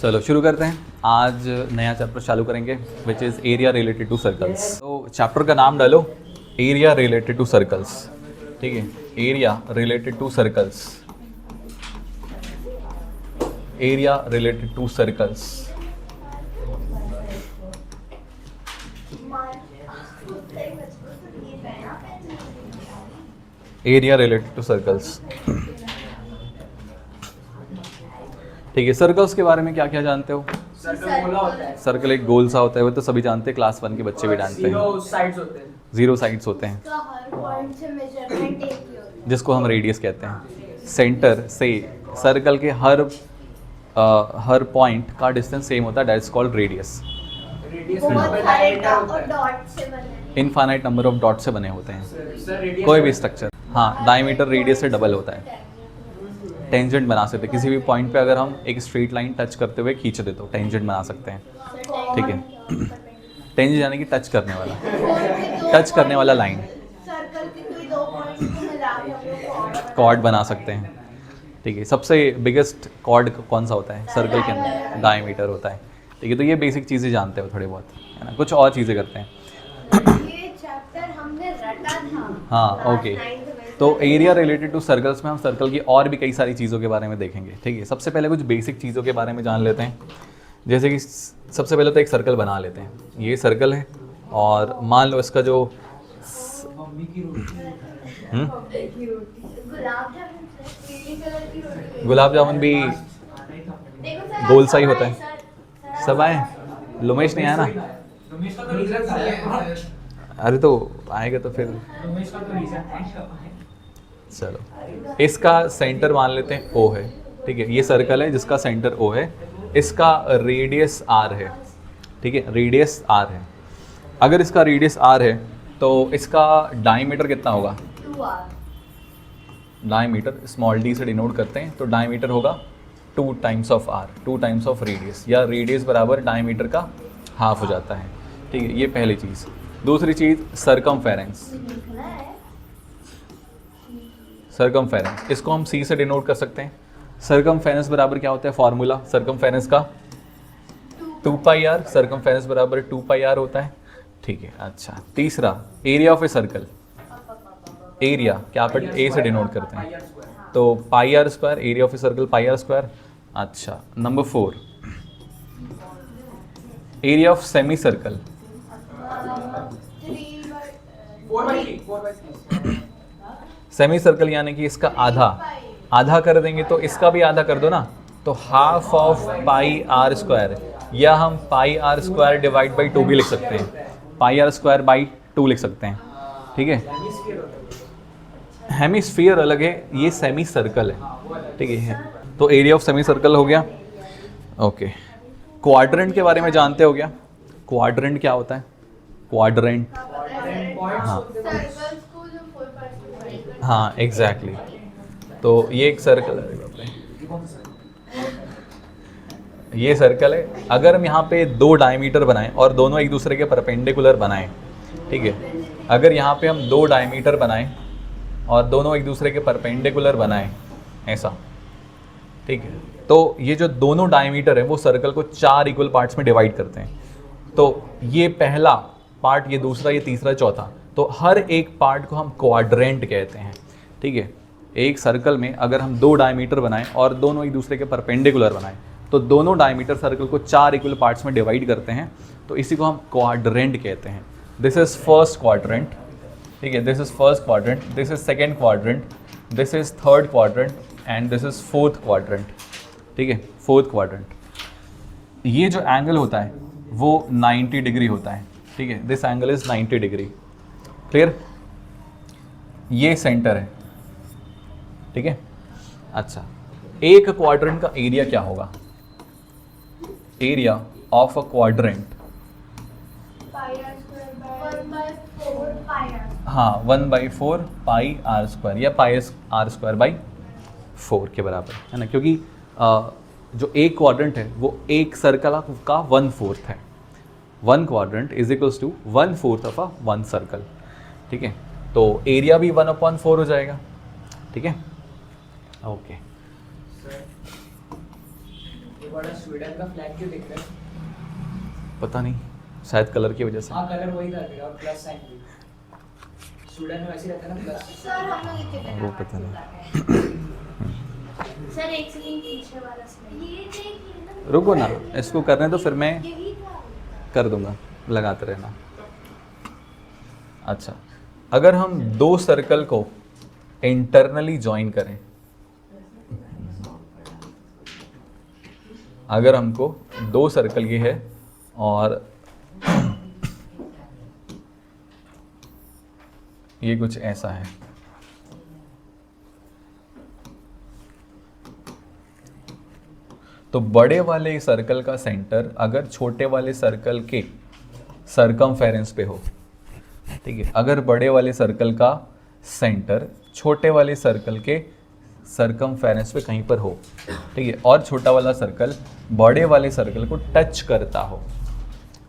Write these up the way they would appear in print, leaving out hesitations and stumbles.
चलो शुरू करते हैं। आज नया चैप्टर चालू करेंगे which is area related to circles. तो चैप्टर का नाम डालो एरिया रिलेटेड टू सर्कल्स। ठीक है, area related to circles, area related to circles. Area related to circles. ठीक है, सर्कल्स के बारे में क्या क्या जानते हो? सर्कल गोला होता है। सर्कल एक गोल सा होता है, वो तो सभी जानते हैं, क्लास 1 के बच्चे भी जानते हैं। जीरो साइड्स होते हैं। जीरो साइड्स होते हैं का हर पॉइंट से मेजरमेंट एक ही होता है। जिसको हम रेडियस कहते हैं। सेंटर से सर्कल के हर पॉइंट का डिस्टेंस सेम होता है, that is called radius. Radius बहुत सारे डॉट से बने हैं। इनफाइनाइट नंबर ऑफ डॉट से बने होते हैं सर रेडियस कोई भी स्ट्रक्चर। हाँ, डायमीटर रेडियस से डबल होता है। टेंजेंट बना सकते हैं किसी भी पॉइंट पे, अगर हम एक स्ट्रेट लाइन टच करते हुए खींच दे तो टेंजेंट बना सकते हैं। ठीक है, टेंजेंट यानी कि टच करने वाला, टच करने वाला लाइन। सर्कल के कोई दो पॉइंट्स को मिला के हम लोग कॉर्ड बना सकते हैं। ठीक है, सबसे बिगेस्ट कॉर्ड कौन सा होता है सर्कल के अंदर? डायमीटर होता है। ठीक है, तो ये बेसिक चीज़ें जानते हो थोड़ी बहुत, है ना। कुछ और चीज़ें करते हैं। ये चैप्टर हमने रटा था। हाँ, ओके। तो एरिया रिलेटेड टू सर्कल्स में हम सर्कल की और भी कई सारी चीज़ों के बारे में देखेंगे। ठीक है, सबसे पहले कुछ बेसिक चीज़ों के बारे में जान लेते हैं। जैसे कि सबसे पहले तो एक सर्कल बना लेते हैं। ये सर्कल है और मान लो इसका जो मम्मी की रोटी। गुलाब जामुन से पीली कलर की रोटी। गुलाब जामुन भी देखो सर, गोल सा ही होता है। सर, सब आए, लोमेश नहीं आया ना? रमेश का तो रीजन है। अरे तो आएगा तो फिर। रमेश का तो रीजन है। चलो, इसका सेंटर मान लेते हैं O है। ठीक है, ये सर्कल है जिसका सेंटर O है, इसका रेडियस R है। ठीक है, रेडियस R है। अगर इसका रेडियस R है तो इसका डायमीटर कितना होगा? 2R। डायमीटर स्मॉल d से डिनोट करते हैं, तो डायमीटर होगा 2 times of R, 2 times of radius, या रेडियस बराबर डायमीटर का हाफ हो जाता है। ठीक है, ये पहली चीज़। दूसरी चीज़ सरकमफेरेंस। सरकमफेरेंस, इसको हम C से डिनोट कर सकते हैं। सरकमफेरेंस बराबर क्या होता है? फॉर्मूला सरकमफेरेंस का 2 पाई आर। सरकमफेरेंस बराबर 2 पाई आर होता है। ठीक है, अच्छा। तीसरा, area of a circle. Area capital A से डिनोट करते हैं, तो pi r square. Area of a circle pi r square. अच्छा, number 4, area of semi circle. 4/3। Semi circle यानी कि इसका आधा, आधा कर देंगे तो इसका भी आधा कर दो ना, तो half of pi r square, या हम pi r square divide by 2 भी लिख सकते हैं। पाई आर स्क्वायर बाई 2 लिख सकते हैं। ठीक है, हेमिस्फीयर अलग है, ये सेमी सर्कल है। ठीक है, तो एरिया ऑफ सेमी सर्कल हो गया। ओके, क्वाड्रेंट के बारे में जानते हो क्या? क्वाड्रेंट क्या होता है? क्वाड्रेंट, हाँ सर्कल्स को जो 4 हाँ एग्जैक्टली। तो ये एक सर्कल है, ये सर्कल है। अगर हम यहाँ पे 2 डायमीटर बनाएं और दोनों एक दूसरे के परपेंडिकुलर बनाएं, ठीक है, अगर यहाँ पे हम 2 डायमीटर बनाएं और दोनों एक दूसरे के परपेंडिकुलर बनाएं ऐसा, ठीक है, तो ये जो दोनों डायमीटर है वो सर्कल को 4 इक्वल पार्ट्स में डिवाइड करते हैं। तो ये पहला पार्ट, ये दूसरा, ये तीसरा, चौथा, तो हर एक पार्ट को हम क्वाड्रेंट कहते हैं। ठीक है, एक सर्कल में अगर हम 2 डायमीटर बनाएं और दोनों एक दूसरे के परपेंडिकुलर बनाएं, तो दोनों डायमीटर सर्कल को 4 इक्वल पार्ट्स में डिवाइड करते हैं, तो इसी को हम क्वाड्रेंट कहते हैं। This is first quadrant. ठीक है, this is first quadrant, this is second quadrant, this is third quadrant and this is fourth quadrant. ठीक है, फोर्थ क्वाड्रेंट। ये जो एंगल होता है वो 90 डिग्री होता है। ठीक है, this angle is 90 degree. Clear? ये सेंटर है। ठीक है, अच्छा, एक क्वाड्रेंट का एरिया क्या होगा? एरिया ऑफ अ क्वाड्रेंट, हाँ 1/4 पाई आर स्क्वायर, या पाई आर स्क्वायर बाई 4 के बराबर है ना, क्योंकि जो एक क्वाड्रेंट है वो एक सर्कल का 1/4 है। 1 quadrant is equals to 1/4 of a 1 circle. ठीक है, तो एरिया भी 1/4 हो जाएगा। ठीक है, ओके। बड़ा स्वीडन का फ्लैग क्यों दिख रहा है? पता नहीं, शायद कलर की वजह से। हाँ कलर वही था और प्लस साइन भी। स्वीडन में वैसे रहता है ना प्लस। सर हम लोग इतने वो पता नहीं। सर एक सेकंड पीछे वाला स्मेल ये देखिए ना। रुको ना, इसको करने तो फिर मैं यही था। कर दूंगा, लगाते रहना। अच्छा, अगर हम दो सर्कल को इंटरनली ज्वाइन करें, अगर हमको दो सर्कल ये है और ये कुछ ऐसा है, तो बड़े वाले सर्कल का सेंटर अगर छोटे वाले सर्कल के सरकमफेरेंस पे हो, ठीक है, अगर बड़े वाले सर्कल का सेंटर छोटे वाले सर्कल के सरकमफेरेंस पे कहीं पर हो, ठीक है, और छोटा वाला सर्कल बड़े वाले सर्कल को टच करता हो,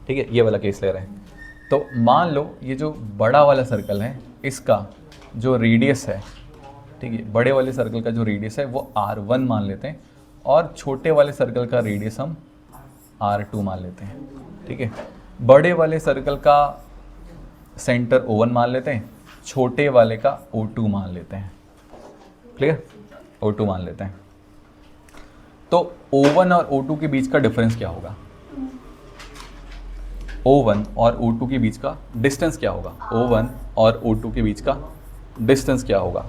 ठीक है, ये वाला केस ले रहे हैं। तो मान लो ये जो बड़ा वाला सर्कल है इसका जो रेडियस है, ठीक है, बड़े वाले सर्कल का जो रेडियस है वो R1 मान लेते हैं और छोटे वाले सर्कल का रेडियस हम R2 मान लेते हैं, ठीक है। बड़े वाले सर्कल का सेंटर O1 मान लेते हैं, छोटे वाले का O2 मान लेते हैं, क्लियर, O2 मान लेते हैं। तो O1 और O2 के बीच का डिफरेंस क्या होगा? O1 और O2 के बीच का डिस्टेंस क्या होगा? O1 और O2 के बीच का डिस्टेंस क्या होगा?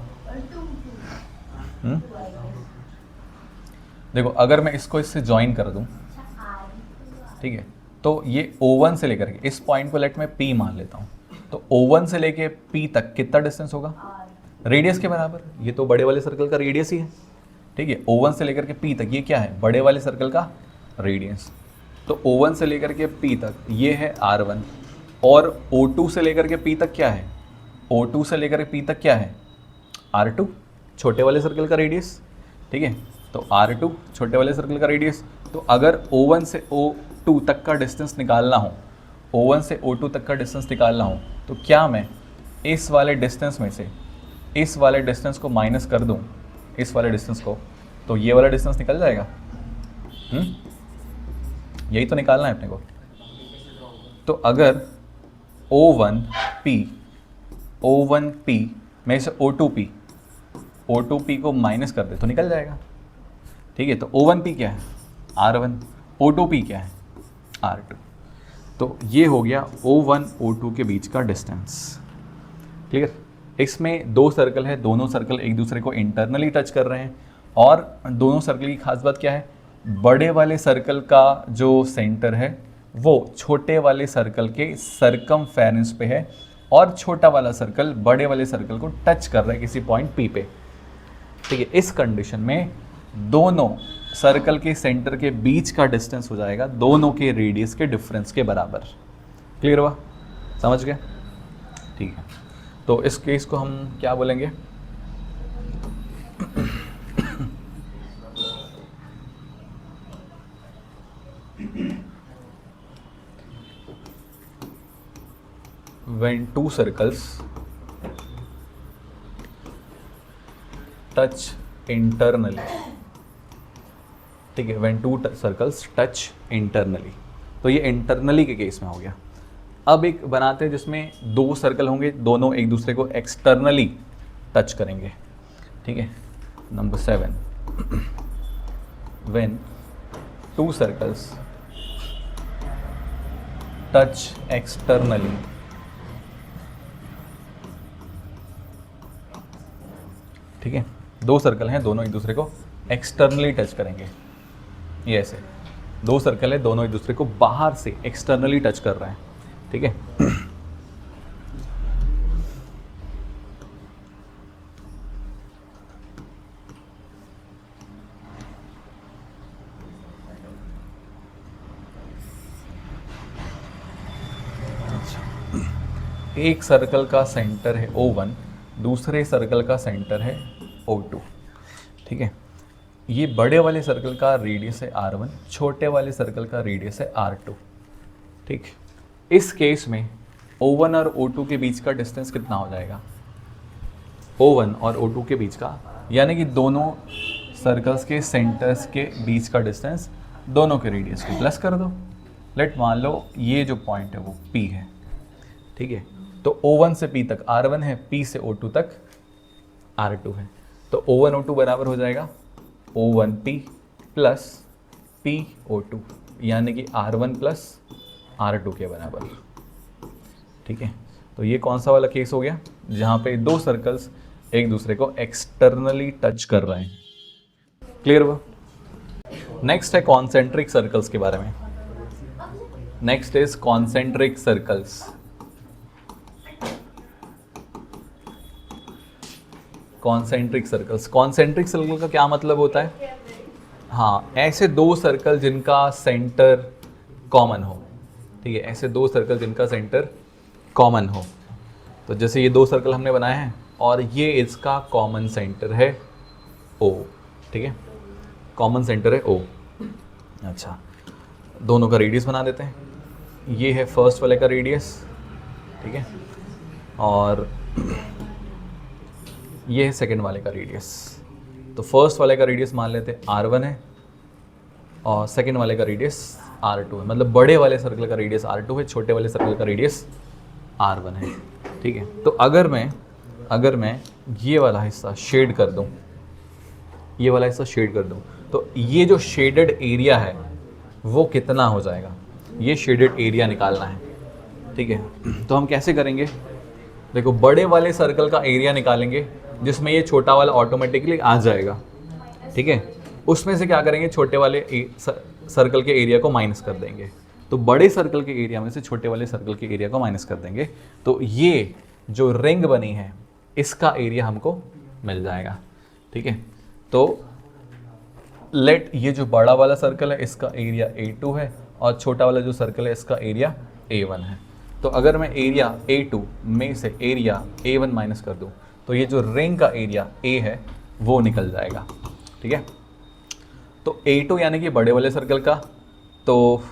देखो, अगर मैं इसको इससे ज्वाइन कर दूं, ठीक है, तो ये O1 से लेकर के इस पॉइंट को लेट मैं P मान लेता हूं, तो O1 से लेके P तक कितना डिस्टेंस होगा? रेडियस के बराबर। ये तो बड़े वाले सर्कल का रेडियस ही है, ठीक है। O1 से लेकर के P तक ये क्या है? बड़े वाले सर्कल का रेडियस। तो O1 से लेकर के P तक ये है R1 और O2 से लेकर के P तक क्या है? O2 से लेकर के P तक क्या है? R2, छोटे वाले सर्कल का रेडियस, ठीक है। तो R2 छोटे वाले सर्कल का रेडियस। तो अगर O1 से O2 तक का डिस्टेंस निकालना हो, O1 से O2 तक का डिस्टेंस निकालना हो, तो क्या मैं इस वाले डिस्टेंस में से इस वाले डिस्टेंस को माइनस कर दूं, इस वाले डिस्टेंस को, तो ये वाला डिस्टेंस निकल जाएगा। यही तो निकालना है अपने को। तो अगर O1P में से O2P को माइनस कर दे तो निकल जाएगा, ठीक है। तो O1P क्या है? R1, O2P क्या है? R2। तो ये हो गया O1 O2 के बीच का डिस्टेंस, क्लियर। इसमें दो सर्कल है, दोनों सर्कल एक दूसरे को इंटरनली टच कर रहे हैं और दोनों सर्कल की खास बात क्या है? बड़े वाले सर्कल का जो सेंटर है वो छोटे वाले सर्कल के सरकमफेरेंस पे है और छोटा वाला सर्कल बड़े वाले सर्कल को टच कर रहा है किसी पॉइंट P पे, ठीक है। इस कंडीशन में दोनों सर्कल के सेंटर के बीच का डिस्टेंस हो जाएगा दोनों के रेडियस के डिफरेंस के बराबर। क्लियर हुआ? समझ गए? ठीक है। तो इस केस को हम क्या बोलेंगे? when two circles touch internally, ठीक है, when two circles touch internally, तो ये इंटरनली के केस में हो गया। अब एक बनाते हैं जिसमें दो सर्कल होंगे, दोनों एक दूसरे को एक्सटर्नली टच करेंगे, ठीक है। Number 7, when two circles touch externally, ठीक है, दो सर्कल हैं, दोनों एक दूसरे को एक्सटर्नली टच करेंगे। ये ऐसे दो सर्कल है, दोनों एक दूसरे को बाहर से एक्सटर्नली टच कर रहे हैं, ठीक है। एक सर्कल का सेंटर है O1, दूसरे सर्कल का सेंटर है O2, ठीक है। ये बड़े वाले सर्कल का रेडियस है R1, छोटे वाले सर्कल का रेडियस है R2, ठीक। इस केस में O1 और O2 के बीच का डिस्टेंस कितना हो जाएगा? O1 और O2 के बीच का, यानी कि दोनों सर्कल्स के सेंटर्स के बीच का डिस्टेंस दोनों के रेडियस को प्लस कर दो। लेट मान लो ये जो पॉइंट है वो P है, ठीक है। तो O1 से P तक R1 है, P से O2 तक R2 है। तो O1 O2 बराबर हो जाएगा O1P प्लस PO2, यानी कि R1 प्लस R2 के बराबर, ठीक है। तो ये कौन सा वाला केस हो गया जहाँ पे दो सर्कल्स एक दूसरे को एक्सटर्नली टच कर रहे हैं। क्लियर हुआ? नेक्स्ट है कॉन्सेंट्रिक सर्कल्स के बारे में। Next is concentric circles. Concentric circles, concentric circle का क्या मतलब होता है? हाँ, ऐसे दो सर्कल जिनका सेंटर कॉमन हो, ठीक है, ऐसे दो सर्कल जिनका सेंटर कॉमन हो। तो जैसे ये दो सर्कल हमने बनाए हैं और ये इसका कॉमन सेंटर है O, ठीक है, कॉमन सेंटर है O। अच्छा, दोनों का रेडियस बना देते हैं। ये है फर्स्ट वाले का रेडियस, ठीक है, और ये है सेकंड वाले का रेडियस। तो फर्स्ट वाले का रेडियस मान लेते हैं R1 है और सेकंड वाले का रेडियस R2 है। मतलब बड़े वाले सर्कल का रेडियस R2 है, छोटे वाले सर्कल का रेडियस R1 है, ठीक है। तो अगर मैं ये वाला हिस्सा शेड कर दूं, ये वाला हिस्सा शेड कर दूं, तो ये जो शेडेड एरिया है वो कितना हो जाएगा? ये शेडेड एरिया निकालना है, ठीक है। तो हम कैसे करेंगे? देखो, बड़े वाले सर्कल का एरिया निकालेंगे जिसमें ये छोटा वाला ऑटोमेटिकली आ जाएगा, ठीक है। उसमें से क्या करेंगे? छोटे वाले सर्कल के एरिया को माइनस कर देंगे। तो बड़े सर्कल के एरिया में से छोटे वाले सर्कल के एरिया को माइनस कर देंगे, तो ये जो रिंग बनी है इसका एरिया हमको मिल जाएगा, ठीक है। तो लेट ये जो बड़ा वाला सर्कल है इसका एरिया A2 है और छोटा वाला जो सर्कल है इसका एरिया A1 है। तो अगर मैं एरिया A2 में से एरिया A1 माइनस कर दूं तो ये जो रिंग का एरिया A है वो निकल जाएगा, ठीक है। तो A2 यानी कि बड़े वाले सर्कल का, तो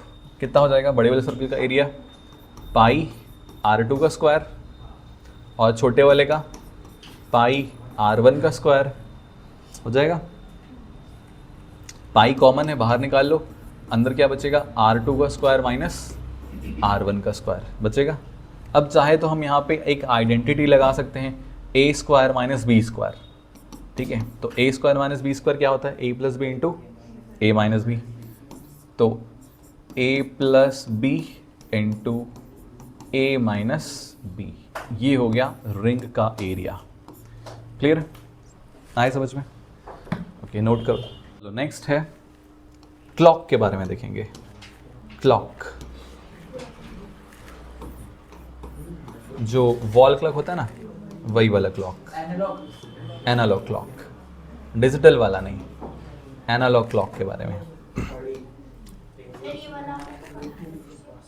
कितना हो जाएगा बड़े वाले सर्कल का एरिया? पाई R2 का स्क्वायर, और छोटे वाले का पाई R1 का स्क्वायर हो जाएगा। पाई कॉमन है, बाहर निकाल लो, अंदर क्या बचेगा? R2 का स्क्वायर माइनस R1 का स्क्वायर बचेगा। अब चाहे तो हम यहाँ पे एक आइडेंटिटी लगा सकते हैं, a square minus B square, ठीक है। तो a square minus B square क्या होता है? a plus B into A minus B. तो a plus B into A minus B, ये हो गया रिंग का एरिया। क्लियर? आए समझ में? ओके, नोट करो। तो नेक्स्ट है क्लॉक के बारे में देखेंगे। क्लॉक, जो वॉल क्लॉक होता है ना, वही वाला क्लॉक, एनालॉग क्लॉक, डिजिटल वाला नहीं, एनालॉग क्लॉक के बारे में। ये वाला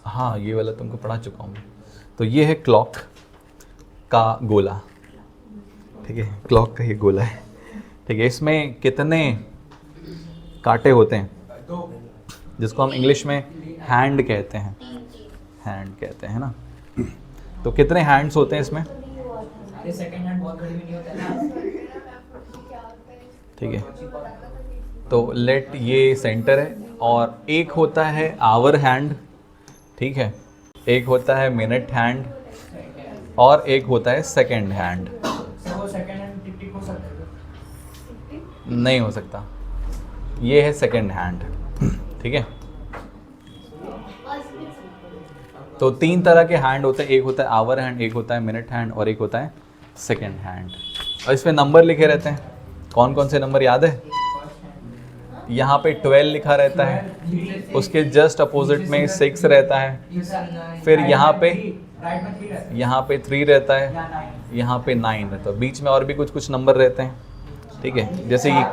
हाँ, ये वाला तुमको पढ़ा चुका हूँ। तो ये है क्लॉक का गोला, ठीक है, क्लॉक का ये गोला है, ठीक है। इसमें कितने कांटे होते हैं? जिसको हम इंग्लिश में हैंड कहते हैं, हैंड कहते हैं ना। तो कितने हैंड्स होते हैं इसमें? अरे सेकंड हैंड बहुत बड़ी भी नहीं होता है ना, ठीक है। तो लेट ये सेंटर है और एक होता है आवर हैंड, ठीक है, एक होता है मिनट हैंड और एक होता है सेकंड हैंड। सर वो सेकंड हैंड टिक टिक हो सकता है? नहीं हो सकता, ये है सेकंड हैंड, ठीक है। तो तीन तरह के हैंड होते हैं, एक होता है आवर हैंड, एक होता है मिनट हैंड और एक होता है सेकंड हैंड। और इसमें नंबर लिखे रहते हैं। कौन कौन से नंबर याद है? यहाँ पे 12 लिखा रहता है, उसके जस्ट अपोजिट में 6 रहता है, फिर यहाँ पे 3 रहता है, यहाँ पे 9 रहता है, बीच में और भी कुछ कुछ नंबर रहते हैं, ठीक है। जैसे ये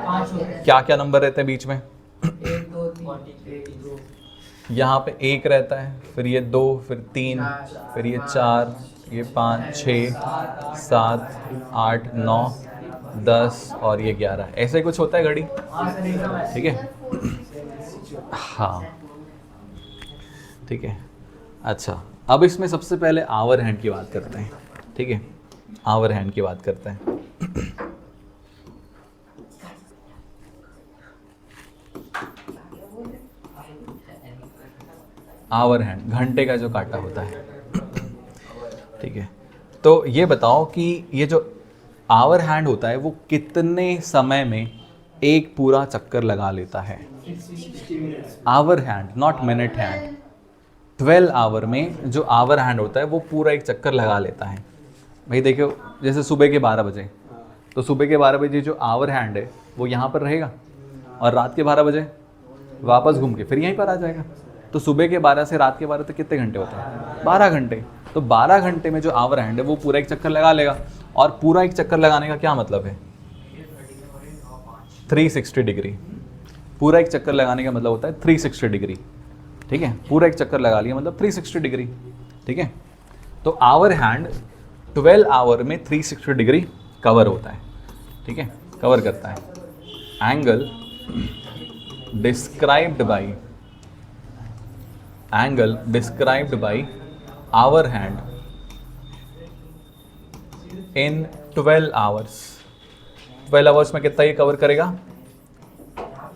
क्या क्या नंबर रहते हैं बीच में? 1 2 3 यहाँ पे 1 रहता है, फिर ये 2, फिर 3, फिर ये 4, ये 5, 6, 7, 8, 9, 10 और ये 11, ऐसे कुछ होता है घड़ी, ठीक है। हाँ, ठीक है। अच्छा, अब इसमें सबसे पहले आवर हैंड की बात करते हैं, ठीक है, आवर हैंड की बात करते हैं। आवर हैंड, घंटे का जो काटा होता है, ठीक है। तो ये बताओ कि ये जो आवर हैंड होता है वो कितने समय में एक पूरा चक्कर लगा लेता है? Hour hand, not minute hand. 12 hour में जो आवर हैंड होता है वो पूरा एक चक्कर लगा लेता है। भाई देखो, जैसे सुबह के 12 बजे, तो सुबह के 12 बजे जो आवर हैंड है वो यहाँ पर रहेगा और रात के 12 बजे वापस घूम के फिर यहीं पर आ जाएगा। तो सुबह के 12 से रात के 12 तक कितने घंटे होते हैं? 12 घंटे। तो 12 घंटे में जो आवर हैंड है वो पूरा एक चक्कर लगा लेगा। और पूरा एक चक्कर लगाने का क्या मतलब है? 360 डिग्री। पूरा एक चक्कर लगाने का मतलब होता है 360 डिग्री, ठीक है। पूरा एक चक्कर लगा लिया मतलब 360 डिग्री, ठीक है। तो आवर हैंड 12 आवर में 360 डिग्री कवर होता है, ठीक है, कवर करता है। Angle described by hour hand in 12 hours. 12 hours में कितना ये कवर करेगा?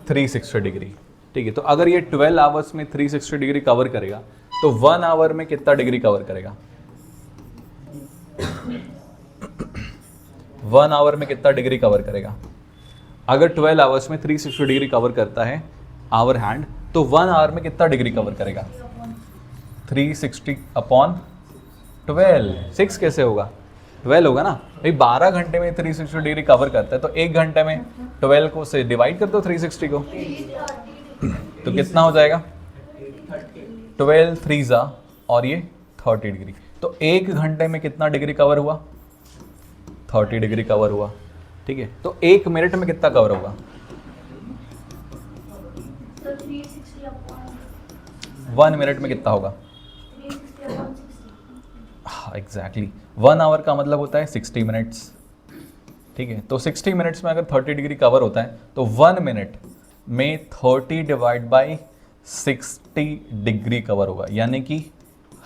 360 डिग्री, ठीक है। तो अगर ये 12 आवर्स में 360 डिग्री कवर करेगा तो 1 आवर में कितना डिग्री कवर करेगा? 1 आवर में कितना डिग्री कवर करेगा? अगर 12 आवर्स में 360 डिग्री कवर करता है आवर हैंड, तो 1 आवर में कितना डिग्री कवर करेगा? 360 अपॉन 12। 6 कैसे होगा? 12 होगा ना भाई। 12 घंटे में 360 डिग्री कवर करता है तो 1 घंटे में 12 को से डिवाइड कर दो 360 को, तो कितना हो जाएगा? 12 3 और ये 30 डिग्री। तो 1 घंटे में कितना डिग्री कवर हुआ? 30 डिग्री कवर हुआ, ठीक है। तो 1 मिनट में कितना कवर होगा? तो 360 अपॉन 1 मिनट में कितना होगा? 360 अपॉन 60। हाँ एग्जैक्टली। 1 आवर का मतलब होता है 60 मिनट्स, ठीक है। तो 60 मिनट्स में अगर 30 डिग्री कवर होता है तो 1 मिनट में 30 डिवाइड बाई 60 डिग्री कवर होगा, यानी कि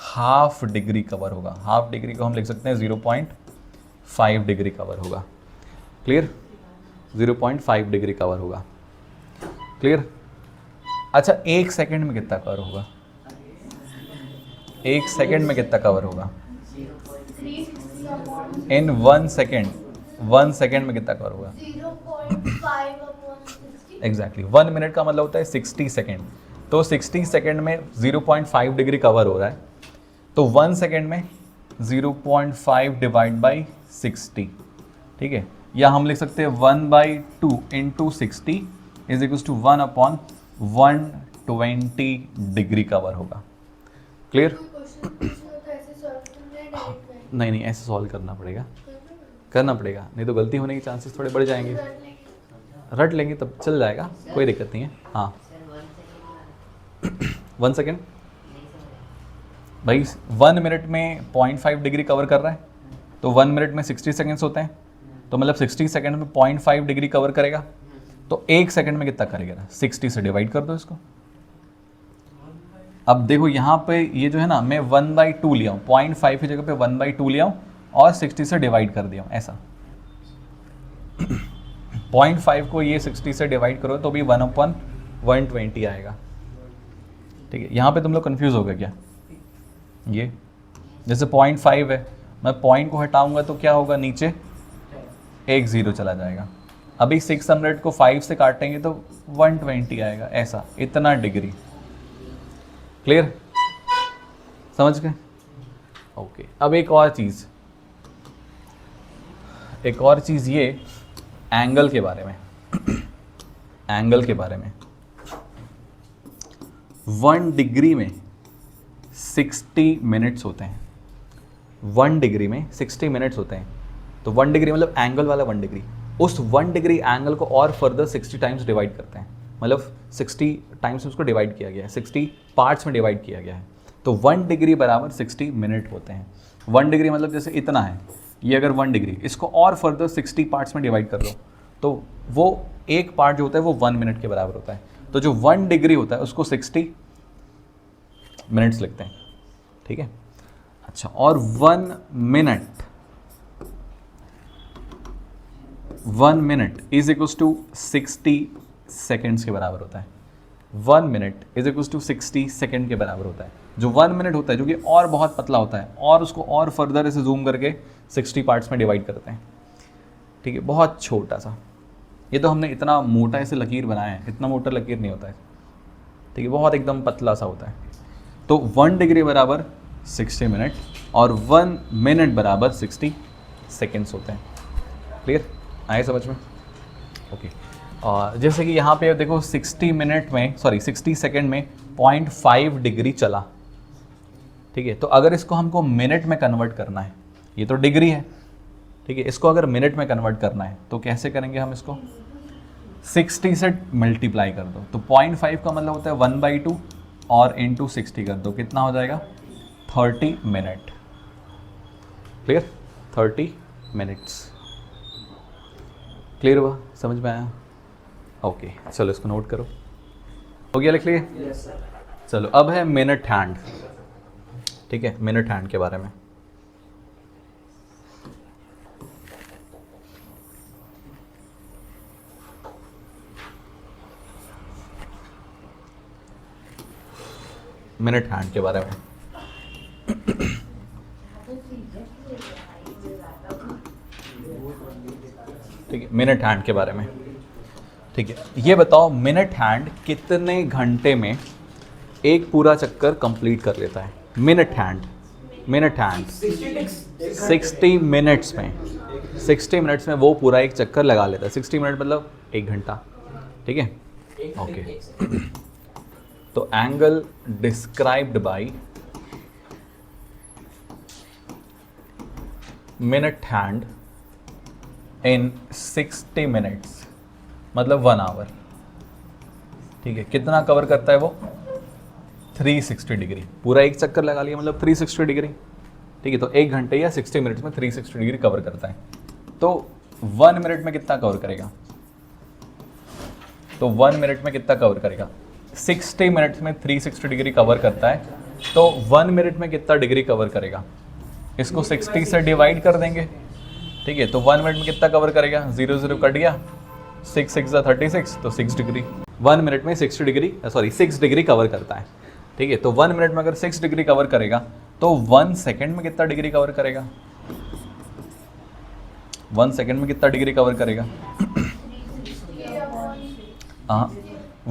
हाफ डिग्री कवर होगा। हाफ डिग्री को हम लिख सकते हैं 0.5 डिग्री कवर होगा। क्लियर? 0.5 डिग्री कवर होगा। क्लियर? अच्छा, 1 सेकेंड में कितना कवर होगा? 1 सेकेंड में कितना कवर होगा? 360 अपॉन इन 1 सेकेंड, 1 सेकेंड में कितना कवर होगा? 0.5 अपॉन 60। एग्जैक्टली। 1 मिनट का मतलब होता है 60 सेकेंड। तो 60 सेकेंड में 0.5 डिग्री कवर हो रहा है, तो 1 सेकेंड में 0.5 डिवाइड बाई 60, ठीक है। या हम लिख सकते हैं 1/2 into 60 is equal to 1 upon 120 degree cover होगा। क्लियर? नहीं नहीं, ऐसे सॉल्व करना पड़ेगा, नहीं तो गलती होने के चांसेस थोड़े बढ़ जाएंगे। रट लेंगे तब चल जाएगा, कोई दिक्कत नहीं है। हाँ 1 सेकेंड भाई, 1 मिनट में 0.5 डिग्री कवर कर रहा है, तो 1 मिनट में 60 सेकेंड्स होते हैं, तो मतलब 60 सेकेंड में 0.5 डिग्री कवर करेगा, तो 1 सेकेंड में कितना करेगा? 60 से डिवाइड कर दो इसको। अब देखो यहाँ पे ये जो है ना, मैं 1/2 लिया हूँ, 0.5 की जगह पे 1/2 लिया हूँ और 60 से डिवाइड कर दिया हूँ, ऐसा। 0.5 को ये 60 से डिवाइड करो तो भी 1/120 आएगा, ठीक है। यहाँ पे तुम लोग कंफ्यूज हो गए क्या? ये जैसे 0.5 है, मैं पॉइंट को हटाऊंगा तो क्या होगा? नीचे 1 0 चला जाएगा। अभी 600 को 5 से काटेंगे तो 120 आएगा, ऐसा, इतना डिग्री। क्लियर? समझ गए? ओके। अब एक और चीज़ ये एंगल के बारे में। एंगल के बारे में 1 डिग्री में 60 मिनट्स होते हैं। 1 डिग्री में 60 मिनट्स होते हैं। तो 1 डिग्री मतलब एंगल वाला 1 डिग्री। उस 1 डिग्री एंगल को और फर्दर 60 टाइम्स डिवाइड करते हैं, मतलब 60 टाइम्स उसको डिवाइड किया गया है, 60 पार्ट्स में डिवाइड किया गया है। तो 1 डिग्री बराबर 60 मिनट होते हैं। 1 डिग्री मतलब जैसे इतना है, ये अगर 1 डिग्री, इसको और फर्दर 60 पार्ट्स में डिवाइड कर दो तो वो एक पार्ट जो होता है वो 1 मिनट के बराबर होता है। तो जो 1 डिग्री होता है उसको 60 मिनट्स लिखते हैं, ठीक है। अच्छा, और 1 minute is equals to 60 seconds के बराबर होता है। 1 minute is equal to 60 second के बराबर होता है। जो 1 मिनट होता है जो कि और बहुत पतला होता है और उसको और फर्दर ऐसे जूम करके 60 पार्ट्स में डिवाइड करते हैं, ठीक है, बहुत छोटा सा। ये तो हमने इतना मोटा ऐसे लकीर बनाया है, इतना मोटा लकीर नहीं होता है, ठीक है, बहुत एकदम पतला सा होता है। तो 1 डिग्री बराबर 60 मिनट और 1 मिनट बराबर 60 सेकेंड्स होते हैं। क्लियर आए समझ में? ओके। और जैसे कि यहाँ पे देखो 60 सेकेंड में 0.5 डिग्री चला, ठीक है। तो अगर इसको हमको मिनट में कन्वर्ट करना है, ये तो डिग्री है, ठीक है, इसको अगर मिनट में कन्वर्ट करना है तो कैसे करेंगे हम इसको? 60 से मल्टीप्लाई कर दो, तो 0.5 का मतलब होता है 1/2 और इंटू 60 कर दो, कितना हो जाएगा? 30 मिनट। क्लियर? 30 मिनट्स। क्लियर हुआ? समझ में आया? ओके, चलो इसको नोट करो। हो गया, लिख लिए? Yes sir. चलो अब है मिनट हैंड, ठीक है, मिनट हैंड के बारे में। मिनट हैंड के बारे में ठीक है, मिनट हैंड के बारे में, ठीक है। ये बताओ मिनट हैंड कितने घंटे में एक पूरा चक्कर कंप्लीट कर लेता है? मिनट हैंड 60 मिनट्स में, 60 मिनट्स में वो पूरा एक चक्कर लगा लेता है। 60 मिनट मतलब 1 घंटा, ठीक है, ओके। तो angle described by minute hand in 60 minutes मतलब 1 आवर, ठीक है। कितना कवर करता है वो? 360 डिग्री। पूरा एक चक्कर लगा लिया मतलब 360 डिग्री, ठीक है। तो 1 घंटे या 60 मिनट्स में 360 डिग्री कवर करता है। तो 1 मिनट में कितना कवर करेगा? तो 1 मिनट में कितना कवर करेगा? 60 मिनट्स में 360 डिग्री कवर करता है, तो 1 मिनट में कितना डिग्री कवर करेगा? इसको 60 से डिवाइड कर देंगे, ठीक है। तो 1 मिनट में कितना कवर करेगा? 0 0 कट गया, 6 6 36, तो 6 डिग्री। 1 मिनट में 6 डिग्री कवर करता है, ठीक है। तो 1 मिनट में अगर 6 डिग्री कवर करेगा तो 1 सेकेंड में कितना डिग्री कवर करेगा? 1 सेकेंड में कितना डिग्री कवर करेगा?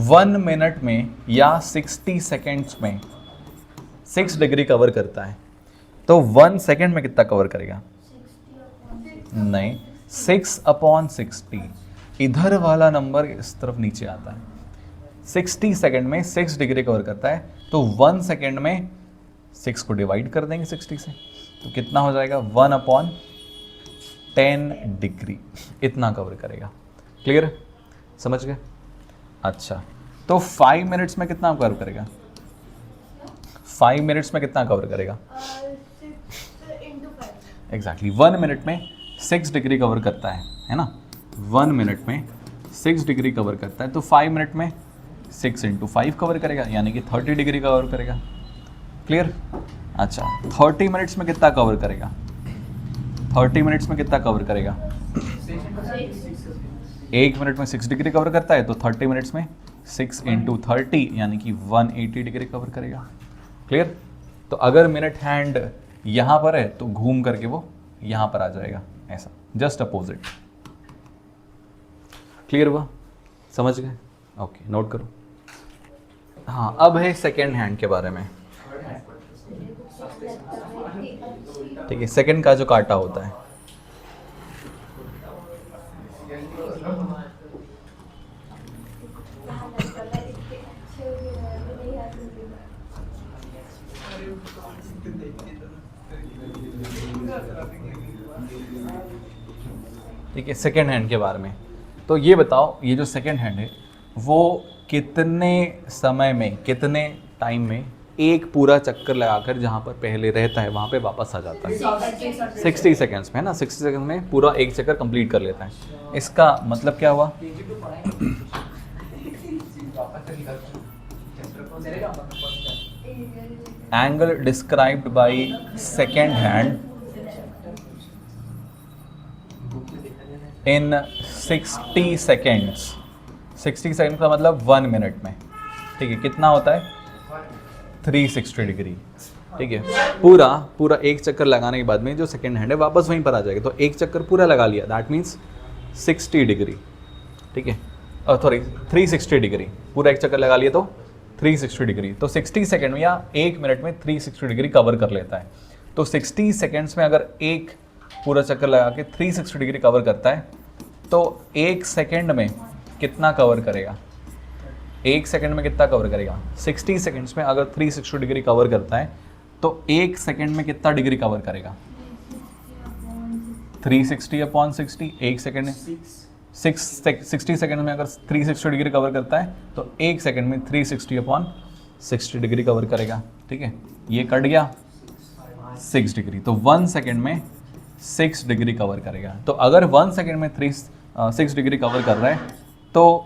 1 मिनट में या 60 सेकेंड्स में 6 डिग्री कवर करता है, तो 1 सेकेंड में कितना कवर करेगा? नहीं, 6/60। इधर वाला नंबर इस तरफ नीचे आता है। 60 सेकेंड में 6 डिग्री कवर करता है, तो 1 सेकेंड में 6 को डिवाइड कर देंगे 60 से, तो कितना हो जाएगा? 1/10 डिग्री, इतना कवर करेगा। क्लियर? समझ गए? अच्छा, तो 5 मिनट्स में कितना कवर करेगा? 5 मिनट्स में कितना कवर करेगा? 6 into 5। एग्जैक्टली 1 मिनट में 6 डिग्री कवर करता है ना? 1 मिनट में 6 डिग्री कवर करता है, तो 5 मिनट में 6 into 5 कवर करेगा, यानी कि 30 डिग्री कवर करेगा। क्लियर? अच्छा, 30 मिनट्स में कितना कवर करेगा? 30 मिनट्स में कितना कवर करेगा? 1 मिनट में 6 डिग्री कवर करता है, तो 30 मिनट्स में 6 into 30 यानी कि 180 डिग्री कवर करेगा। क्लियर? तो अगर मिनट हैंड यहाँ पर है तो घूम करके वो यहाँ पर आ जाएगा, ऐसा, जस्ट अपोजिट। क्लियर हुआ? समझ गए? ओके, नोट करो। हाँ, अब है सेकेंड हैंड के बारे में, ठीक है। सेकेंड का जो काटा होता है, ठीक है, सेकेंड हैंड के बारे में। तो ये बताओ, ये जो सेकेंड हैंड है वो कितने समय में, कितने टाइम में एक पूरा चक्कर लगाकर जहाँ पर पहले रहता है वहाँ पे वापस आ जाता है? 60 सेकेंड्स में, है ना? 60 सेकेंड में पूरा एक चक्कर कंप्लीट कर लेता है। इसका मतलब क्या हुआ? Angle described by second hand in 60 seconds. 60 second का मतलब 1 मिनट में, ठीक है, कितना होता है 360 डिग्री। ठीक है, पूरा एक चक्कर लगाने के बाद में जो सेकेंड हैंड है वापस वहीं पर आ जाएगा। तो एक चक्कर पूरा लगा लिया, दैट मीन्स 60 डिग्री। ठीक है, सॉरी 360 डिग्री, पूरा एक चक्कर लगा लिया तो 360 डिग्री। तो 60 सेकेंड में या 1 मिनट में 360 डिग्री कवर कर लेता है। तो 60 सेकेंड्स में अगर एक पूरा चक्कर लगा के 360 डिग्री कवर करता है तो 1 सेकेंड में कितना कवर करेगा? 1 सेकेंड में कितना कवर करेगा? 60 सेकेंड्स में अगर 360 डिग्री कवर करता है तो 1 सेकेंड में कितना डिग्री कवर करेगा? 360/60। 1 सेकेंड में 60 सेकेंड में अगर 360 डिग्री कवर करता है तो 1 सेकेंड में 360/60 डिग्री कवर करेगा। ठीक है, ये कट गया 6 डिग्री, तो 1 सेकेंड में 6 डिग्री कवर करेगा। तो अगर 1 सेकेंड में 6 डिग्री कवर कर रहा है तो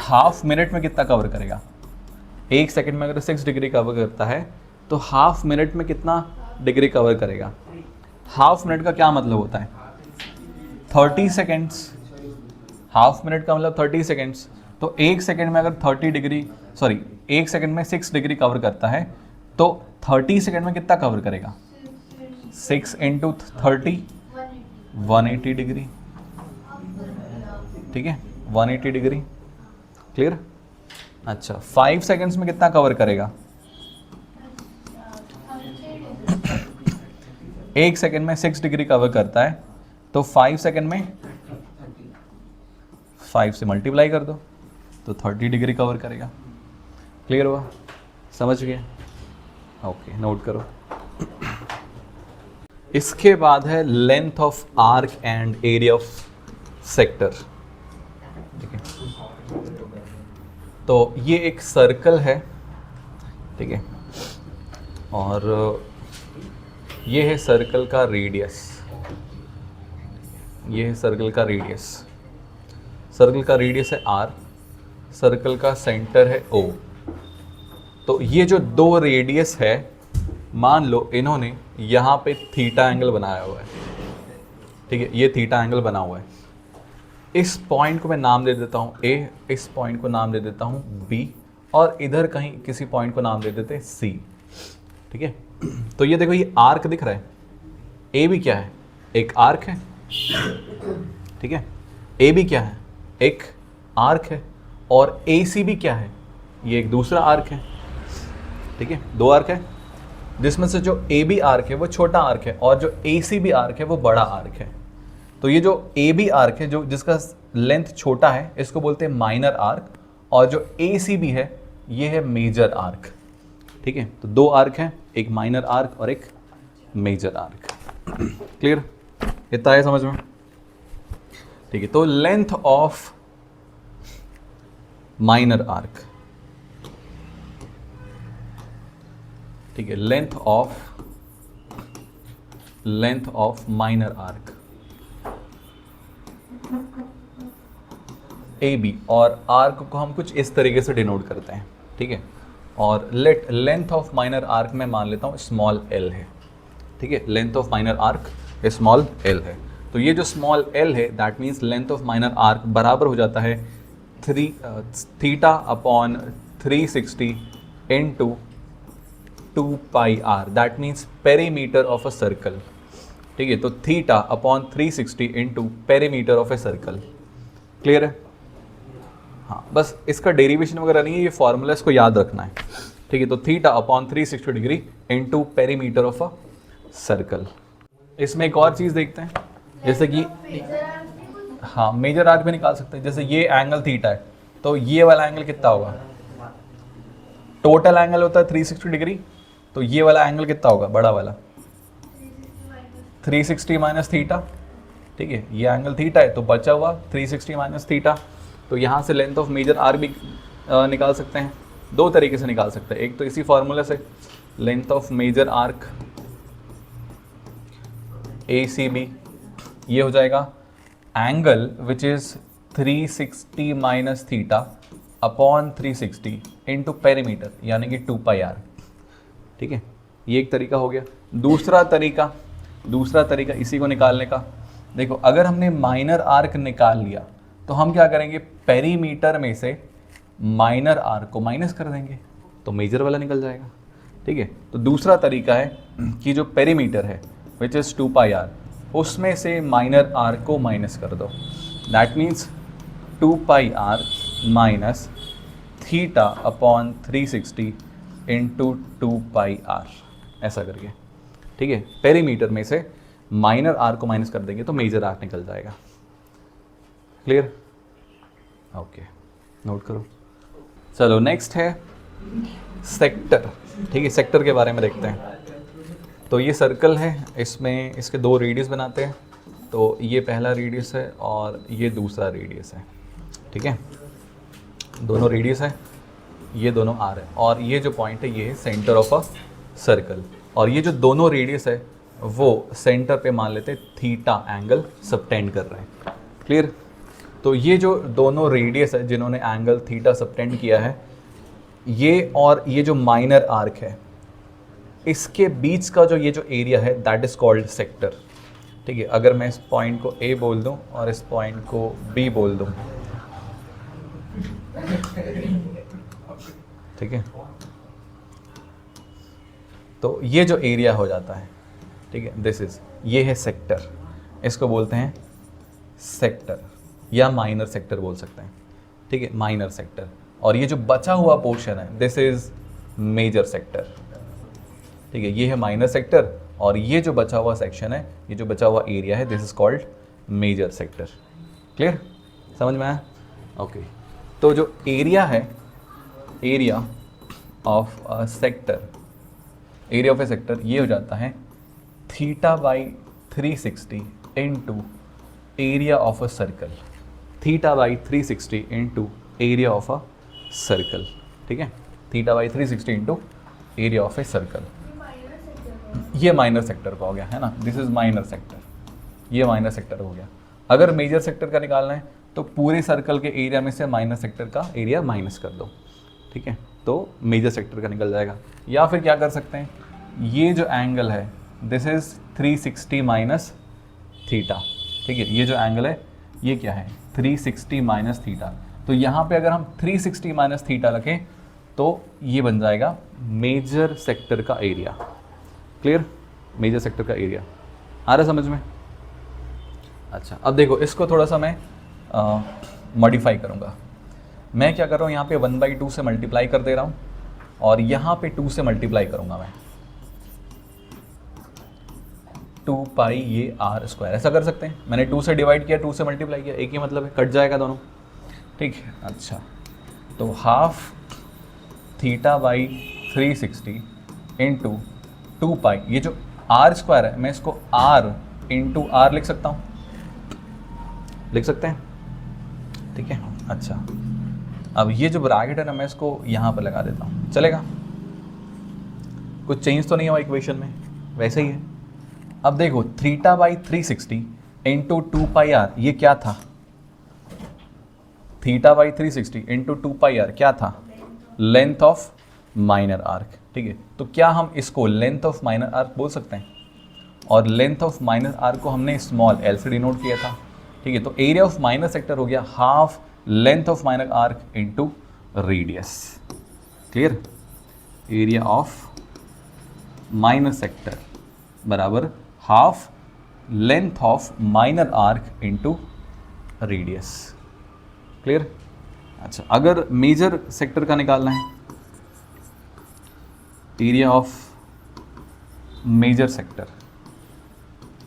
हाफ मिनट में कितना कवर करेगा? 1 सेकेंड में अगर 6 डिग्री कवर करता है तो हाफ मिनट में कितना डिग्री कवर करेगा? हाफ मिनट का क्या मतलब होता है? 30 सेकेंड्स। हाफ मिनट का मतलब 30 सेकेंड्स। तो 1 सेकेंड में अगर 1 सेकेंड में 6 डिग्री कवर करता है तो 30 सेकेंड में कितना कवर करेगा? 6 × 30 180 डिग्री। ठीक है, 180 डिग्री। क्लियर? अच्छा, 5 सेकेंड्स में कितना कवर करेगा? 1 सेकेंड में 6 डिग्री कवर करता है तो 5 सेकेंड में 5 से मल्टीप्लाई कर दो तो 30 डिग्री कवर करेगा। क्लियर हुआ? समझ गए? ओके, नोट करो। इसके बाद है length of arc and area of sector. ठीक है, तो ये एक सर्कल है। ठीक है, और ये है सर्कल का रेडियस। ये है सर्कल का रेडियस। सर्कल का रेडियस है r, सर्कल का सेंटर है O। तो ये जो दो रेडियस है, मान लो इन्होंने यहाँ पे थीटा एंगल बनाया हुआ है। ठीक है, ये थीटा एंगल बना हुआ है। इस पॉइंट को मैं नाम दे देता हूँ A, इस पॉइंट को नाम दे देता हूँ B, और इधर कहीं किसी पॉइंट को नाम दे देते हैं C। ठीक है, तो ये देखो, ये आर्क दिख रहा है। ए भी क्या है? एक आर्क है। ठीक है, ए भी क्या है? एक आर्क है। और ए सी भी क्या है? ये एक दूसरा आर्क है। ठीक है, दो आर्क है, जिसमें से जो ए बी आर्क है वो छोटा आर्क है और जो ए सी बी आर्क है वो बड़ा आर्क है। तो ये जो ए बी आर्क है, जो जिसका लेंथ छोटा है, इसको बोलते हैं माइनर आर्क, और जो ए सी बी है ये है मेजर आर्क। ठीक है, तो दो आर्क हैं, एक माइनर आर्क और एक मेजर आर्क। क्लियर? इतना है समझ में? ठीक है, तो लेंथ ऑफ माइनर आर्क। ठीक है, length of minor arc A B, और आर्क को हम कुछ इस तरीके से डिनोट करते हैं। ठीक है, और लेंथ ऑफ माइनर आर्क में मान लेता हूँ स्मॉल एल है। ठीक है, length of minor arc small L है। तो ये जो स्मॉल एल है, that means length of minor arc बराबर हो जाता है θ/360 into 2πr, that means perimeter of a circle. ठीक है, तो θ/360 into perimeter of a circle. Clear है? हाँ, बस इसका डेरिवेशन वगैरह नहीं है, ये फॉर्मूला इसको याद रखना है। ठीक है, तो θ/360 degree into perimeter of a circle. इसमें एक और चीज़ देखते हैं, जैसे कि हाँ, मेजर आर्क भी निकाल सकते हैं। जैसे ये एंगल थीटा है, तो ये वाला एंगल कितना होगा? टोटल एंगल होता है 360 डिग्री, तो ये वाला एंगल कितना होगा? बड़ा वाला 360 माइनस थीटा। ठीक है, ये एंगल थीटा है तो बचा हुआ 360 माइनस थीटा। तो यहाँ से लेंथ ऑफ मेजर आर्क भी निकाल सकते हैं। दो तरीके से निकाल सकते हैं, एक तो इसी फॉर्मूला से, length of major arc A C B, ये हो जाएगा angle which is 360 minus theta upon 360 into perimeter, यानी कि 2πr। ठीक है, ये एक तरीका हो गया। दूसरा तरीका इसी को निकालने का, देखो अगर हमने माइनर आर्क निकाल लिया तो हम क्या करेंगे, पेरीमीटर में से माइनर आर्क को माइनस कर देंगे तो मेजर वाला निकल जाएगा, ठीक है। तो दूसरा तरीका है कि जो पेरीमीटर है विच इज़ 2πr, उसमें से माइनर आर्क को माइनस कर दो। That means 2πr minus theta upon 360 into 2πr, ऐसा करके, ठीक है। पेरीमीटर में से माइनर आर्क को माइनस कर देंगे तो मेजर आर्क निकल जाएगा। क्लियर? ओके, नोट करो। चलो नेक्स्ट है सेक्टर, ठीक है। सेक्टर के बारे में देखते हैं। तो ये सर्कल है, इसमें इसके दो रेडियस बनाते हैं। तो ये पहला रेडियस है और ये दूसरा रेडियस है, ठीक है। दोनों रेडियस है, ये दोनों आर है, और ये जो पॉइंट है ये है सेंटर ऑफ अ सर्कल। और ये जो दोनों रेडियस है वो सेंटर पे मान लेते हैं थीटा एंगल सबटेंड कर रहे हैं। क्लियर? तो ये जो दोनों रेडियस है जिन्होंने एंगल थीटा सबटेंड किया है, ये और ये जो माइनर आर्क है, इसके बीच का जो ये जो एरिया है दैट इज़ कॉल्ड सेक्टर, ठीक है। अगर मैं इस पॉइंट को ए बोल दूं और इस पॉइंट को बी बोल दूं, ठीक है, तो ये जो एरिया हो जाता है, ठीक है, दिस इज, ये है सेक्टर। इसको बोलते हैं सेक्टर या माइनर सेक्टर बोल सकते हैं, ठीक है, माइनर सेक्टर। और ये जो बचा हुआ पोर्शन है दिस इज मेजर सेक्टर, ठीक है। ये है माइनर सेक्टर और ये जो बचा हुआ सेक्शन है, ये जो बचा हुआ एरिया है, this is called major sector. Clear? समझ में आया? ओके। तो जो एरिया है, area of a sector, area of a sector, ये हो जाता है theta by 360 into area of a circle. Theta by 360 into area of a circle, ठीक है। Theta by 360 into area of a circle. ये माइनर सेक्टर का हो गया है ना, दिस इज माइनर सेक्टर, ये माइनर सेक्टर हो गया। अगर मेजर सेक्टर का निकालना है तो पूरे सर्कल के एरिया में से माइनर सेक्टर का एरिया माइनस कर दो, ठीक है, तो मेजर सेक्टर का निकल जाएगा। या फिर क्या कर सकते हैं, ये जो एंगल है दिस इज 360 माइनस थीटा, ठीक है। ये जो एंगल है ये क्या है, 360 माइनस थीटा। तो यहाँ पे अगर हम 360 माइनस थीटा रखें तो ये बन जाएगा मेजर सेक्टर का एरिया। क्लियर? मेजर सेक्टर का एरिया आ रहा समझ में? अच्छा, अब देखो इसको थोड़ा सा मैं मॉडिफाई करूँगा। मैं क्या कर रहा हूँ, यहाँ पे 1/2 से मल्टीप्लाई कर दे रहा हूँ और यहाँ पे 2 से मल्टीप्लाई करूँगा मैं, 2π ये r स्क्वायर, ऐसा कर सकते हैं। मैंने 2 से डिवाइड किया, 2 से मल्टीप्लाई किया, एक ही मतलब है, कट जाएगा दोनों, ठीक है। अच्छा, तो हाफ थीटा बाई 360 इंटू 2π, ये जो r स्क्वायर है मैं इसको r इंटू r लिख सकता हूँ, लिख सकते हैं, ठीक है। अच्छा, अब ये जो ब्रैकेट है ना मैं इसको यहाँ पर लगा देता हूँ, चलेगा? कुछ चेंज तो नहीं हुआ इक्वेशन में, वैसे ही है। अब देखो थीटा बाई 360 इंटू 2πr, ये क्या था, थीटा बाई 360 इंटू 2πr क्या था, लेंथ ऑफ माइनर आर्क, ठीक है। तो क्या हम इसको लेंथ ऑफ माइनर आर्क बोल सकते हैं? और लेंथ ऑफ माइनर आर्क को हमने स्मॉल l से डिनोट किया था, ठीक है। तो एरिया ऑफ माइनर सेक्टर हो गया half length of minor arc into radius. Clear? Area of minor sector बराबर half length of minor arc into radius. Clear? अच्छा, अगर मेजर सेक्टर का निकालना है, एरिया ऑफ मेजर सेक्टर,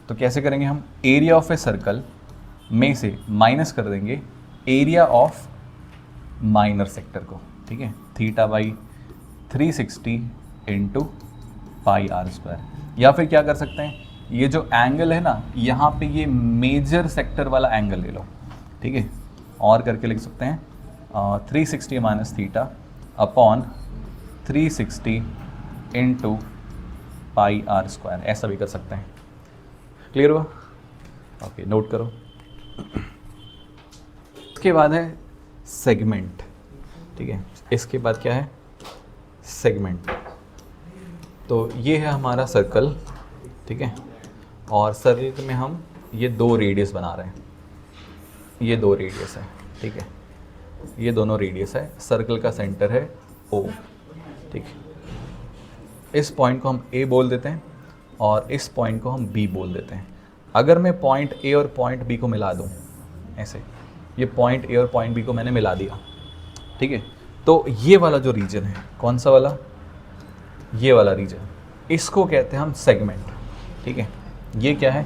तो कैसे करेंगे हम, एरिया ऑफ ए सर्कल में से माइनस कर देंगे एरिया ऑफ माइनर सेक्टर को, ठीक है। Theta by 360 into pi r square. या फिर क्या कर सकते हैं, ये जो एंगल है ना यहाँ पे ये मेजर सेक्टर वाला एंगल ले लो, ठीक है, और करके लिख सकते हैं 360 minus theta upon 360 into pi r square, ऐसा भी कर सकते हैं। क्लियर हुआ? ओके, नोट करो। इसके बाद है सेगमेंट, ठीक है। इसके बाद क्या है, सेगमेंट। तो ये है हमारा सर्कल, ठीक है, और सर्कल में हम ये 2 रेडियस बना रहे हैं, ये 2 रेडियस है, ठीक है। ये दोनों रेडियस है, सर्कल का सेंटर है O, ठीक है। इस पॉइंट को हम A बोल देते हैं और इस पॉइंट को हम B बोल देते हैं। अगर मैं पॉइंट A और पॉइंट B को मिला दूँ ऐसे, ये पॉइंट A और पॉइंट B को मैंने मिला दिया, ठीक है, तो ये वाला जो रीजन है, कौन सा वाला, ये वाला रीजन, इसको कहते हैं हम सेगमेंट, ठीक है। ये क्या है,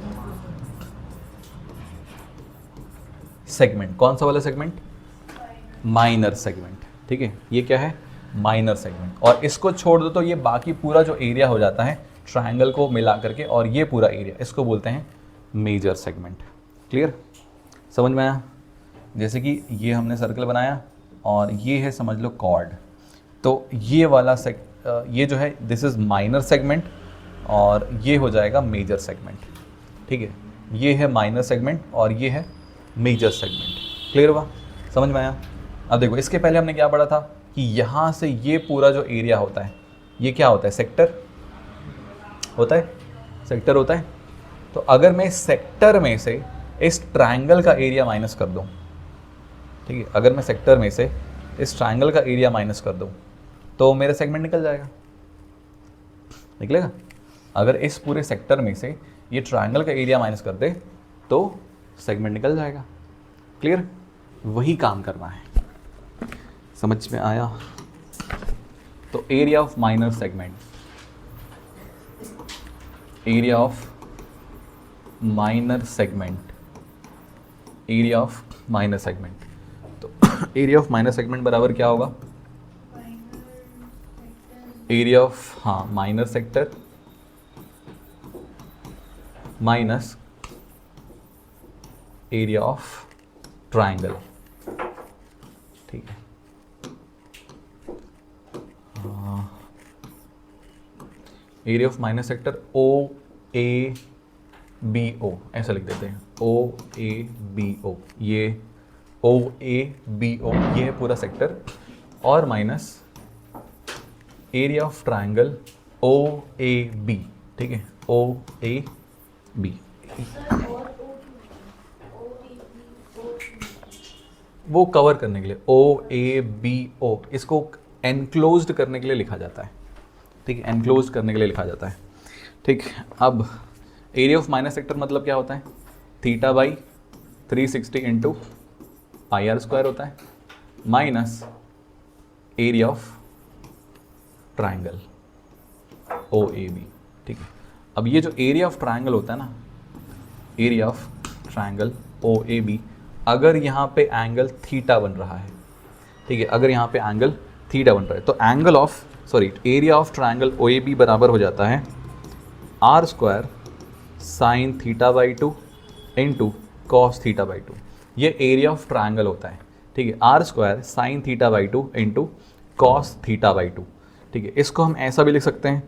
सेगमेंट। कौन सा वाला सेगमेंट, माइनर सेगमेंट, ठीक है। ये क्या है, माइनर सेगमेंट। और इसको छोड़ दो तो ये बाकी पूरा जो एरिया हो जाता है ट्रायंगल को मिला करके, और ये पूरा एरिया, इसको बोलते हैं मेजर सेगमेंट। क्लियर, समझ में आया। जैसे कि ये हमने सर्कल बनाया और ये है समझ लो कॉर्ड, तो ये वाला ये जो है दिस इज़ माइनर सेगमेंट और ये हो जाएगा मेजर सेगमेंट, ठीक है। ये है माइनर सेगमेंट और ये है मेजर सेगमेंट। क्लियर हुआ, समझ में आया। अब देखो, इसके पहले हमने क्या पढ़ा था कि यहाँ से ये पूरा जो एरिया होता है ये क्या होता है, सेक्टर होता है, सेक्टर होता है। तो अगर मैं सेक्टर में से इस ट्रायंगल का एरिया माइनस कर दूं, ठीक है, अगर मैं सेक्टर में से इस ट्रायंगल का एरिया माइनस कर दूं तो मेरा सेगमेंट निकल जाएगा, निकलेगा। अगर इस पूरे सेक्टर में से ये ट्रायंगल का एरिया माइनस कर दे तो सेगमेंट निकल जाएगा। क्लियर, वही काम करना है, समझ में आया। तो area of minor segment, area of minor segment, area of minor segment. तो एरिया ऑफ माइनर सेगमेंट बराबर क्या होगा, एरिया ऑफ, हाँ, minor sector minus area of triangle, ठीक है। Area of minor sector OABO ऐसा लिख देते हैं, OABO, ये OABO ये है पूरा सेक्टर, और minus area of triangle OAB, ठीक है, OAB। वो कवर करने के लिए OABO, इसको एनक्लोज्ड करने के लिए लिखा जाता है, ठीक है, एनक्लोज करने के लिए लिखा जाता है, ठीक। अब एरिया ऑफ माइनर सेक्टर मतलब क्या होता है, theta by 360 into pi r square होता है, minus area of triangle OAB, ठीक है। अब ये जो एरिया ऑफ ट्रायंगल होता है ना, एरिया ऑफ ट्रायंगल OAB, अगर यहाँ पे एंगल थीटा बन रहा है, ठीक है, अगर यहाँ पे एंगल थीटा बन रहा है तो angle of area of triangle OAB बराबर हो जाता है r square sine theta by 2 into cos theta by 2। ये एरिया ऑफ ट्रायंगल होता है, ठीक है, r square sine theta by 2 into cos theta by 2, ठीक है। इसको हम ऐसा भी लिख सकते हैं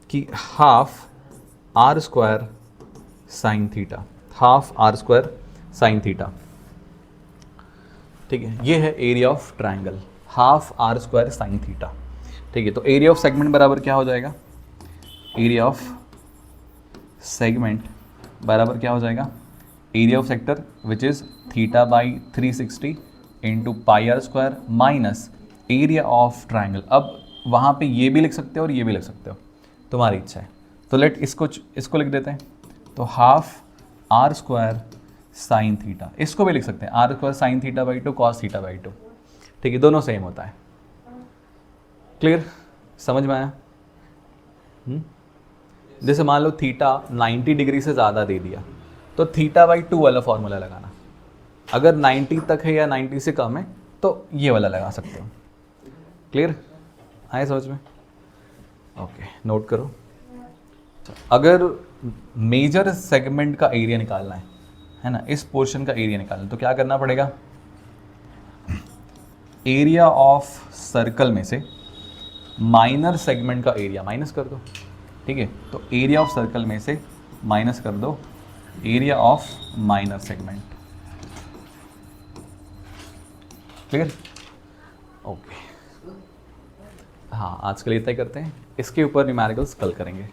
कि half r square sine theta, half r square sine theta, ठीक है। ये है area of triangle, half r square sine theta, ठीक है। तो एरिया ऑफ सेगमेंट बराबर क्या हो जाएगा, एरिया ऑफ सेगमेंट बराबर क्या हो जाएगा, area of sector which is theta by 360 into pi r square minus area of triangle. अब वहाँ पे ये भी लिख सकते हो और ये भी लिख सकते हो, तुम्हारी इच्छा है। तो लेट इसको लिख देते हैं, तो half r square sine theta, इसको भी लिख सकते हैं r square sine theta by 2 cos theta by 2, ठीक है, दोनों सेम होता है। क्लियर, समझ में आया। जैसे मान लो थीटा 90 डिग्री से ज़्यादा दे दिया तो थीटा बाई 2 वाला फॉर्मूला लगाना, अगर 90 तक है या 90 से कम है तो ये वाला लगा सकते हो। क्लियर, आए समझ में, ओके, नोट करो। अगर मेजर सेगमेंट का एरिया निकालना है ना, इस पोर्शन का एरिया निकालना, तो क्या करना पड़ेगा, एरिया ऑफ सर्कल में से माइनर सेगमेंट का एरिया माइनस कर दो, ठीक है। तो एरिया ऑफ सर्कल में से माइनस कर दो area of minor segment. Clear, okay. हाँ, आज के लिए इतना ही करते हैं, इसके ऊपर न्यूमेरिकल्स कल करेंगे।